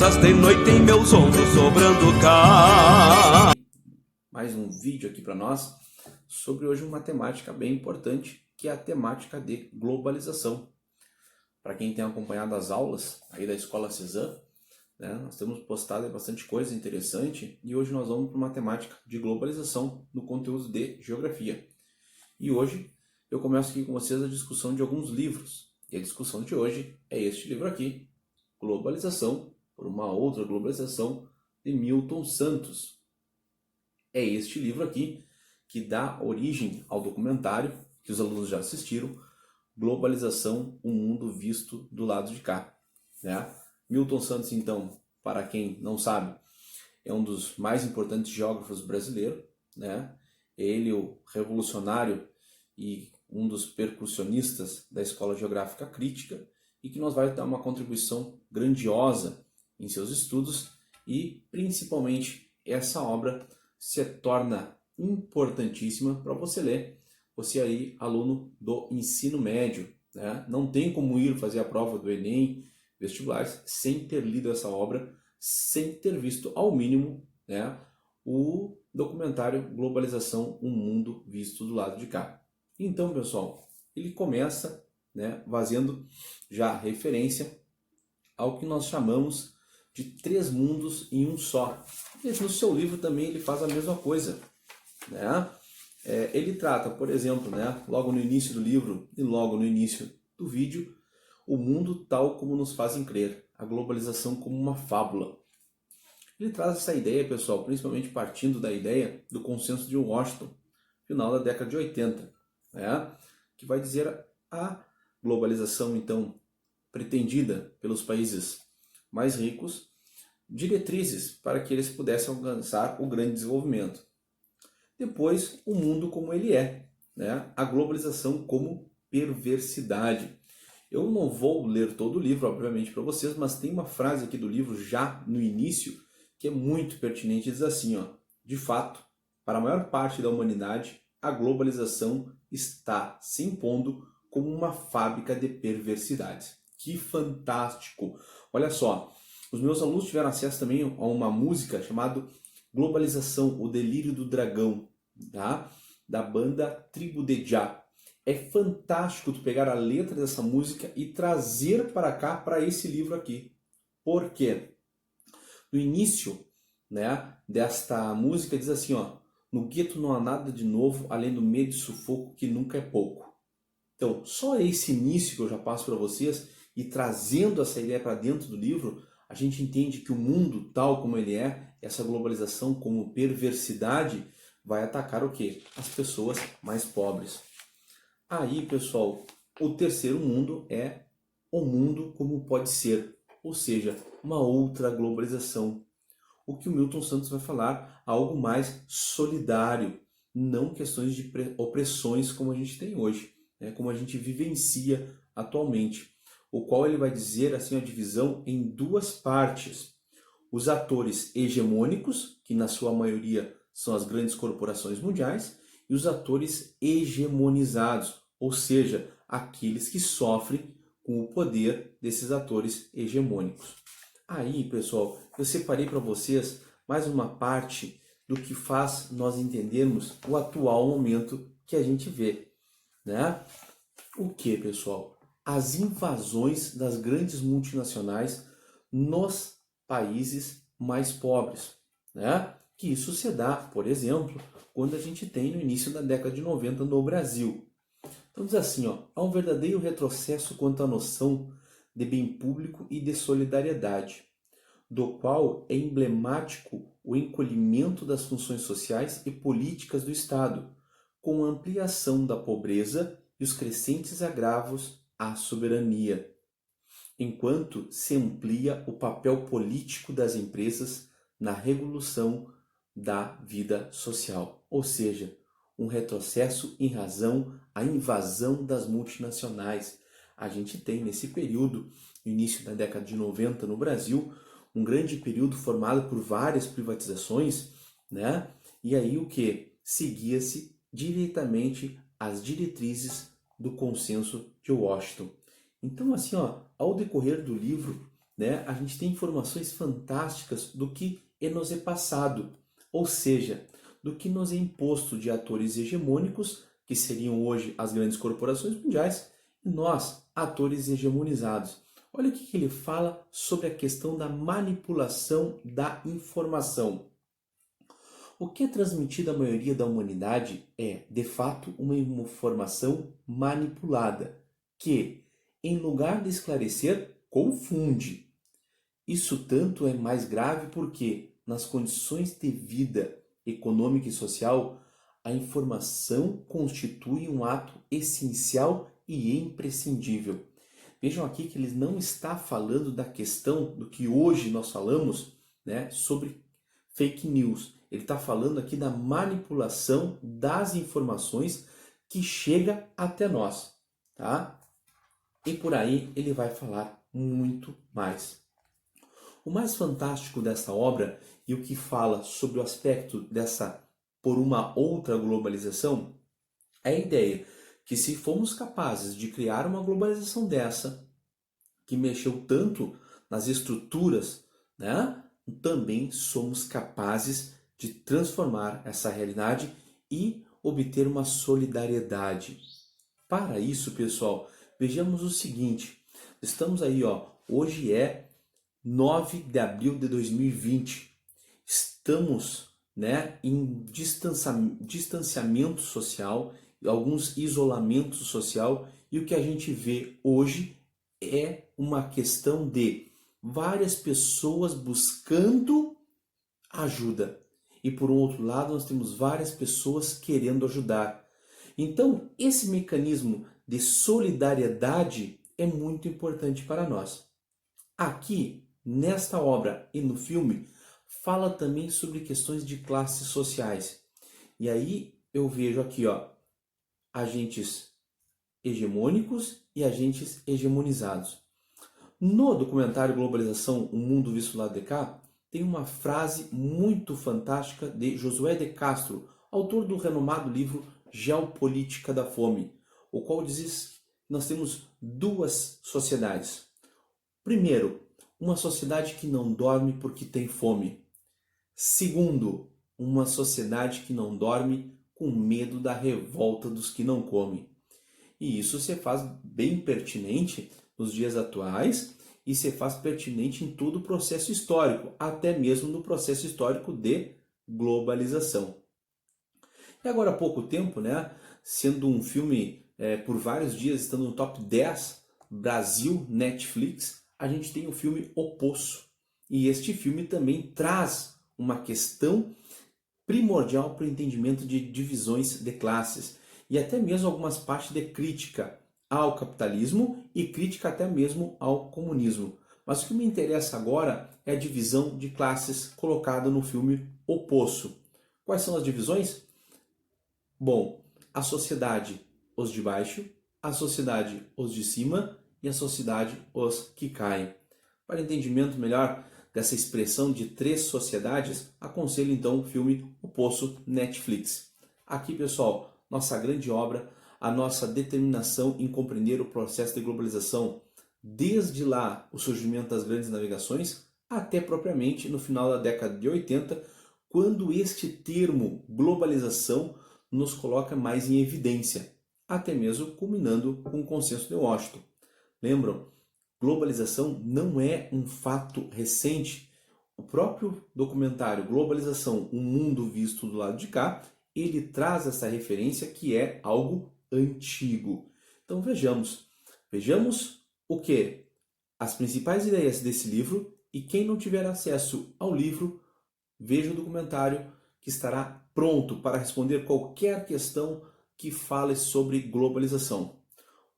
De noite em meus ombros sobrando cá. Mais um vídeo aqui para nós sobre hoje uma temática bem importante, que é a temática de globalização. Para quem tem acompanhado as aulas aí da Escola Cezanne, né, nós temos postado bastante coisa interessante e hoje nós vamos para uma temática de globalização no conteúdo de geografia. E hoje eu começo aqui com vocês a discussão de alguns livros. E a discussão de hoje é este livro aqui, Globalização por uma outra globalização, de Milton Santos. É este livro aqui que dá origem ao documentário que os alunos já assistiram, Globalização, um mundo visto do lado de cá. Né? Milton Santos, então, para quem não sabe, é um dos mais importantes geógrafos brasileiros. Né? Ele, o revolucionário e um dos percussionistas da Escola Geográfica Crítica, e que nos vai dar uma contribuição grandiosa em seus estudos, e principalmente essa obra se torna importantíssima para você ler, você aí aluno do ensino médio, né? Não tem como ir fazer a prova do Enem, vestibulares, sem ter lido essa obra, sem ter visto ao mínimo, né, o documentário Globalização, um mundo visto do lado de cá. Então, pessoal, ele começa, né, fazendo já referência ao que nós chamamos de 3 mundos em um só. E no seu livro também ele faz a mesma coisa. Né? Ele trata, por exemplo, né, logo no início do livro e logo no início do vídeo, o mundo tal como nos fazem crer, a globalização como uma fábula. Ele traz essa ideia, pessoal, principalmente partindo da ideia do consenso de Washington, final da década de 80, né, que vai dizer a globalização, então, pretendida pelos países mais ricos, diretrizes para que eles pudessem alcançar o grande desenvolvimento. Depois, o mundo como ele é, né? A globalização como perversidade. Eu não vou ler todo o livro, obviamente, para vocês, mas tem uma frase aqui do livro, já no início, que é muito pertinente, diz assim, ó, de fato, para a maior parte da humanidade, a globalização está se impondo como uma fábrica de perversidades. Que fantástico! Olha só, os meus alunos tiveram acesso também a uma música chamada Globalização, o Delírio do Dragão, tá? Da banda Tribo de Jah. É fantástico tu pegar a letra dessa música e trazer para cá, para esse livro aqui. Por quê? No início, né, desta música diz assim, ó, no gueto não há nada de novo, além do medo e sufoco que nunca é pouco. Então, só esse início que eu já passo para vocês, e trazendo essa ideia para dentro do livro, a gente entende que o mundo tal como ele é, essa globalização como perversidade, vai atacar o quê? As pessoas mais pobres. Aí, pessoal, o terceiro mundo é o mundo como pode ser, ou seja, uma outra globalização. O que o Milton Santos vai falar, algo mais solidário, não questões de opressões como a gente tem hoje, né? Como a gente vivencia atualmente. O qual ele vai dizer assim a divisão em 2 partes. Os atores hegemônicos, que na sua maioria são as grandes corporações mundiais, e os atores hegemonizados, ou seja, aqueles que sofrem com o poder desses atores hegemônicos. Aí, pessoal, eu separei para vocês mais uma parte do que faz nós entendermos o atual momento que a gente vê, né? O que, pessoal? As invasões das grandes multinacionais nos países mais pobres, né? Que isso se dá, por exemplo, quando a gente tem no início da década de 90 no Brasil. Então diz assim, ó, há um verdadeiro retrocesso quanto à noção de bem público e de solidariedade, do qual é emblemático o encolhimento das funções sociais e políticas do Estado, com a ampliação da pobreza e os crescentes agravos à soberania, enquanto se amplia o papel político das empresas na regulação da vida social, ou seja, um retrocesso em razão à invasão das multinacionais. A gente tem nesse período, início da década de 90 no Brasil, um grande período formado por várias privatizações, né? E aí o que? Seguia-se diretamente as diretrizes do consenso de Washington. Então, assim, ó, ao decorrer do livro, né, a gente tem informações fantásticas do que nos é passado, ou seja, do que nos é imposto de atores hegemônicos, que seriam hoje as grandes corporações mundiais, e nós, atores hegemonizados. Olha o que ele fala sobre a questão da manipulação da informação. O que é transmitido à maioria da humanidade é, de fato, uma informação manipulada, que, em lugar de esclarecer, confunde. Isso tanto é mais grave porque, nas condições de vida econômica e social, a informação constitui um ato essencial e imprescindível. Vejam aqui que ele não está falando da questão do que hoje nós falamos, né, sobre fake news. Ele está falando aqui da manipulação das informações que chega até nós, tá? E por aí ele vai falar muito mais. O mais fantástico dessa obra e o que fala sobre o aspecto dessa por uma outra globalização é a ideia que se formos capazes de criar uma globalização dessa, que mexeu tanto nas estruturas, né, também somos capazes de transformar essa realidade e obter uma solidariedade. Para isso, pessoal, vejamos o seguinte, estamos aí, hoje é 9 de abril de 2020, estamos, né, em distanciamento social, alguns isolamento social, e o que a gente vê hoje é uma questão de várias pessoas buscando ajuda. E por um outro lado, nós temos várias pessoas querendo ajudar. Então, esse mecanismo de solidariedade é muito importante para nós. Aqui, nesta obra e no filme, fala também sobre questões de classes sociais. E aí eu vejo aqui, agentes hegemônicos e agentes hegemonizados. No documentário Globalização, O Mundo Visto do Lado de Cá, tem uma frase muito fantástica de Josué de Castro, autor do renomado livro Geopolítica da Fome, o qual diz que nós temos duas sociedades. Primeiro, uma sociedade que não dorme porque tem fome. Segundo, uma sociedade que não dorme com medo da revolta dos que não comem. E isso se faz bem pertinente nos dias atuais e se faz pertinente em todo o processo histórico, até mesmo no processo histórico de globalização. E agora há pouco tempo, né, sendo um filme por vários dias, estando no top 10 Brasil Netflix, a gente tem o filme O Poço. E este filme também traz uma questão primordial para o entendimento de divisões de classes e até mesmo algumas partes de crítica ao capitalismo e crítica até mesmo ao comunismo. Mas o que me interessa agora é a divisão de classes colocada no filme O Poço. Quais são as divisões? Bom, a sociedade, os de baixo, a sociedade, os de cima e a sociedade, os que caem. Para entendimento melhor dessa expressão de três sociedades, aconselho então o filme O Poço Netflix. Aqui, pessoal, nossa grande obra, a nossa determinação em compreender o processo de globalização, desde lá o surgimento das grandes navegações, até propriamente no final da década de 80, quando este termo globalização nos coloca mais em evidência, até mesmo culminando com o consenso de Washington. Lembram? Globalização não é um fato recente. O próprio documentário Globalização, um mundo visto do lado de cá, ele traz essa referência que é algo antigo. Então vejamos o que? As principais ideias desse livro, e quem não tiver acesso ao livro, veja o documentário que estará pronto para responder qualquer questão que fale sobre globalização.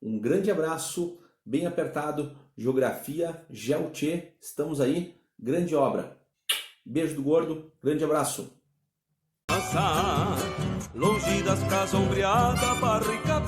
Um grande abraço, bem apertado, Geografia, GeoTchê, estamos aí, grande obra. Beijo do gordo, grande abraço. Longe das casas ombreadas, barrica